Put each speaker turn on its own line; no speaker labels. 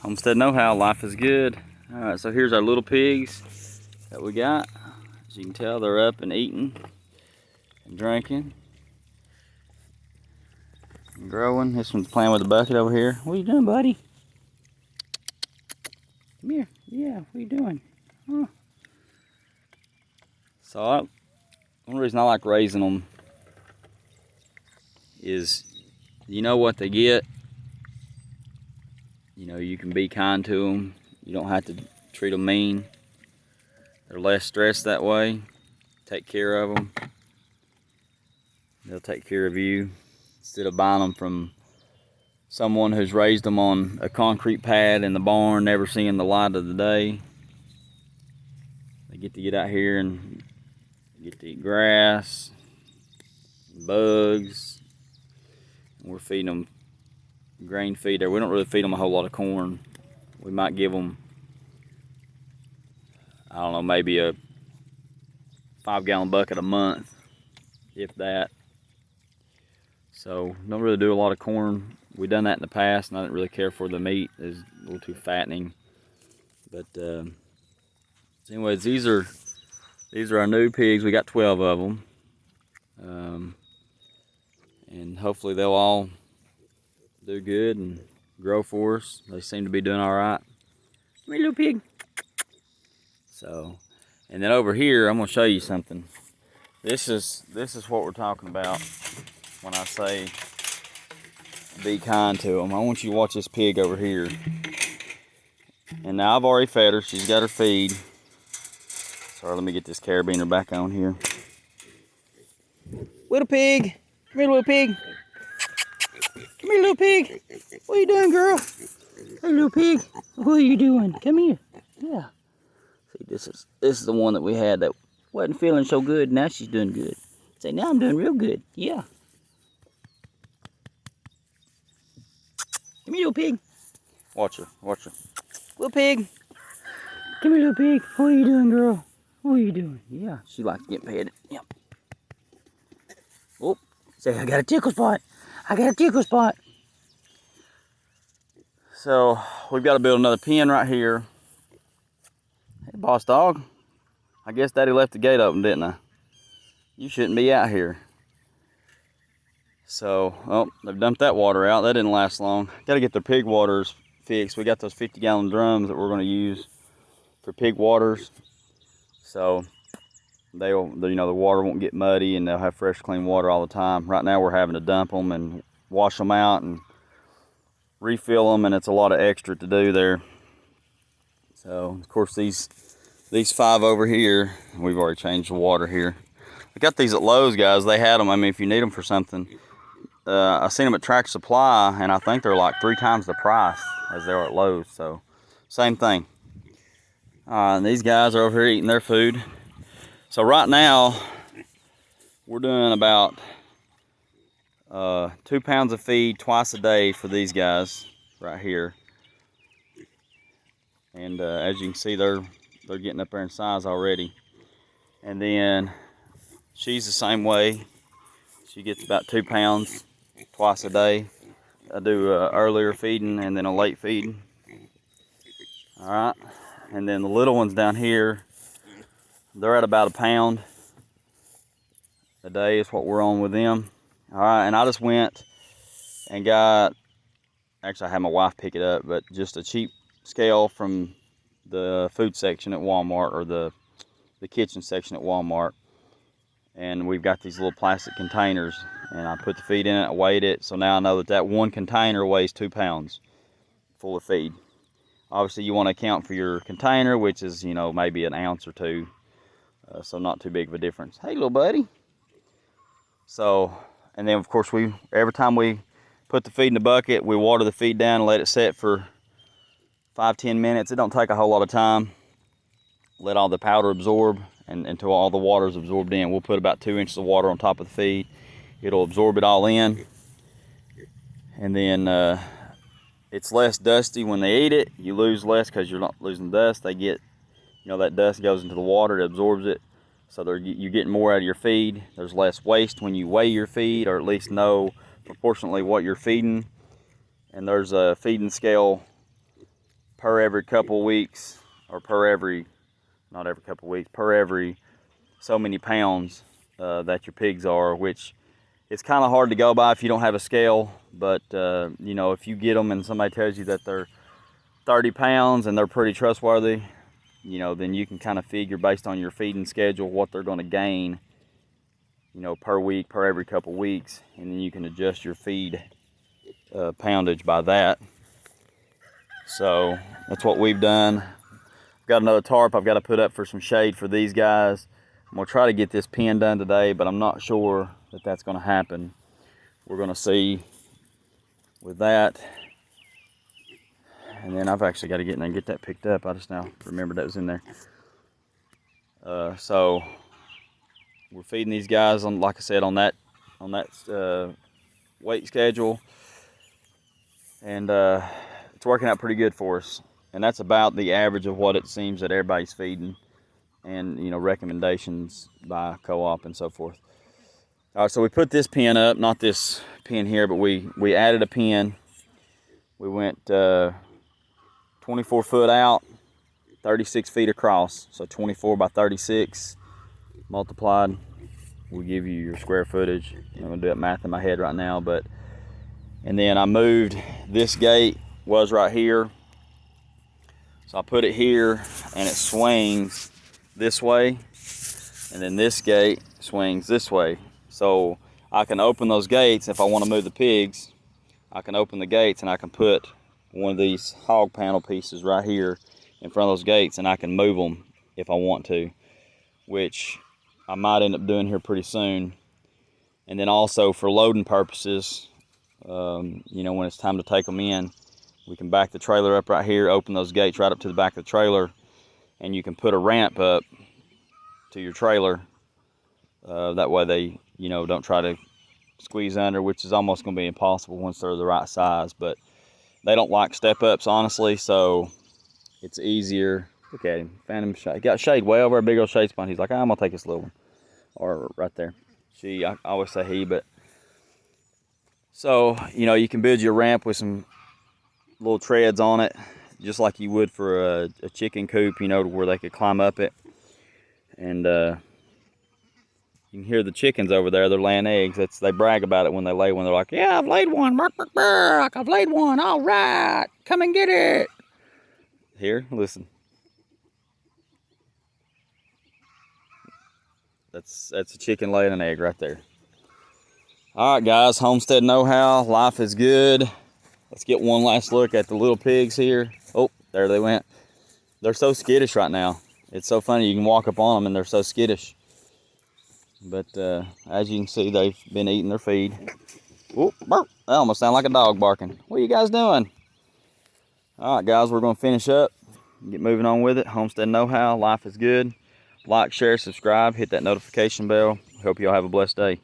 Homestead Know-How, life is good. Alright, so here's our little pigs that we got. As you can tell, they're up and eating and drinking and growing. This one's playing with the bucket over here. What are you doing, buddy? Come here. Yeah, what are you doing? Huh. So one reason I like raising them is you know what they get. You know, you can be kind to them. You don't have to treat them mean. They're less stressed that way. Take care of them. They'll take care of you instead of buying them from someone who's raised them on a concrete pad in the barn, never seeing the light of the day. They get to get out here and get to eat grass, bugs. We're feeding them grain feed there. We don't really feed them a whole lot of corn. We might give them, I don't know, maybe a 5-gallon bucket a month, if that. So don't really do a lot of corn. We've done that in the past, and I didn't really care for the meat. It's a little too fattening. But so anyways, these are our new pigs. We got 12 of them, and hopefully they'll all do good and grow for us. They seem to be doing all right. Come here, little pig. So, and then over here, I'm gonna show you something. This is what we're talking about when I say be kind to them. I want you to watch this pig over here. And now I've already fed her. She's got her feed. Sorry, let me get this carabiner back on here. Little pig. Come here, little pig. Come here, little pig. What are you doing, girl? Hey, little pig. What are you doing? Come here. Yeah. See, this is the one that we had that wasn't feeling so good. Now she's doing good. Say, now I'm doing real good. Yeah. Come here, little pig. Watch her. Watch her. Little pig. Come here, little pig. What are you doing, girl? What are you doing? Yeah. She likes getting petted. Yep. Oh. Say, I got a tickle spot. I got a tickle spot. So, we've got to build another pen right here. Hey, boss dog. I guess Daddy left the gate open, didn't I? You shouldn't be out here. So, oh, they've dumped that water out. That didn't last long. Got to get their pig waters fixed. We got those 50-gallon drums that we're going to use for pig waters. So, the water won't get muddy and they'll have fresh, clean water all the time. Right now, we're having to dump them and wash them out and refill them, and it's a lot of extra to do there. So, of course, these 5 over here, we've already changed the water here. I got these at Lowe's, guys. They had them. I mean, if you need them for something, I seen them at Tractor Supply, and I think they're like 3 times the price as they are at Lowe's. So, same thing. And these guys are over here eating their food. So right now, we're doing about 2 pounds of feed twice a day for these guys right here. And as you can see, they're getting up there in size already. And then she's the same way. She gets about 2 pounds twice a day. I do earlier feeding and then a late feeding. All right. And then the little ones down here, they're at about 1 pound a day is what we're on with them. All right, and I just went and got, actually I had my wife pick it up, but just a cheap scale from the food section at Walmart, or the kitchen section at Walmart. And we've got these little plastic containers, and I put the feed in it, I weighed it, so now I know that one container weighs 2 pounds full of feed. Obviously you want to account for your container, which is, maybe an ounce or 2. So not too big of a difference. Hey, little buddy. So, and then of course every time we put the feed in the bucket, we water the feed down and let it set for 5-10 minutes. It don't take a whole lot of time. Let all the powder absorb and until all the water is absorbed in. We'll put about 2 inches of water on top of the feed. It'll absorb it all in. And then it's less dusty when they eat it. You lose less because you're not losing dust. They get, that dust goes into the water, it absorbs it. So you're getting more out of your feed. There's less waste when you weigh your feed, or at least know proportionately what you're feeding. And there's a feeding scale per every couple of weeks, or per every, not every couple of weeks, per every so many pounds that your pigs are, which it's kind of hard to go by if you don't have a scale. But you know, if you get them and somebody tells you that they're 30 pounds and they're pretty trustworthy, you know, then you can kind of figure based on your feeding schedule what they're going to gain, you know, per week, per every couple weeks, and then you can adjust your feed poundage by that. So that's what we've done. I've got another tarp I've got to put up for some shade for these guys. I'm going to try to get this pen done today, but I'm not sure that that's going to happen. We're going to see with that. And then I've actually got to get in there and get that picked up. I just now remembered that was in there. So we're feeding these guys on, like I said, on that weight schedule, and it's working out pretty good for us. And that's about the average of what it seems that everybody's feeding, and you know, recommendations by co-op and so forth. All right, so we put this pen up, not this pen here, but we added a pen. We went 24 foot out, 36 feet across, so 24 by 36 multiplied will give you your square footage. I'm gonna do that math in my head right now, but and then I moved this gate, was right here, so I put it here and it swings this way, and then this gate swings this way, so I can open those gates. If I want to move the pigs, I can open the gates and I can put one of these hog panel pieces right here in front of those gates, and I can move them if I want to, which I might end up doing here pretty soon. And then also for loading purposes, you know, when it's time to take them in, we can back the trailer up right here, open those gates right up to the back of the trailer, and you can put a ramp up to your trailer. That way they, you know, don't try to squeeze under, which is almost going to be impossible once they're the right size. But they don't like step-ups, honestly, so it's easier. Look at him, Phantom Shade. He got shade way over a big old shade spot. He's like, I'm going to take this little one. Or right there. She, I always say he, but. So, you know, you can build your ramp with some little treads on it, just like you would for a chicken coop, you know, where they could climb up it. And you can hear the chickens over there, they're laying eggs. They brag about it when they lay one. They're like, yeah, I've laid one, bark, bark, bark, I've laid one, all right, come and get it. Here, listen. That's a chicken laying an egg right there. All right, guys, homestead know-how, life is good. Let's get one last look at the little pigs here. Oh, there they went. They're so skittish right now. It's so funny, you can walk up on them and they're so skittish. But as you can see, they've been eating their feed. Whoop, burp. That almost sounded like a dog barking. What are you guys doing? All right, guys, we're going to finish up, get moving on with it. Homestead know-how, life is good. Like, share, subscribe, hit that notification bell. Hope you all have a blessed day.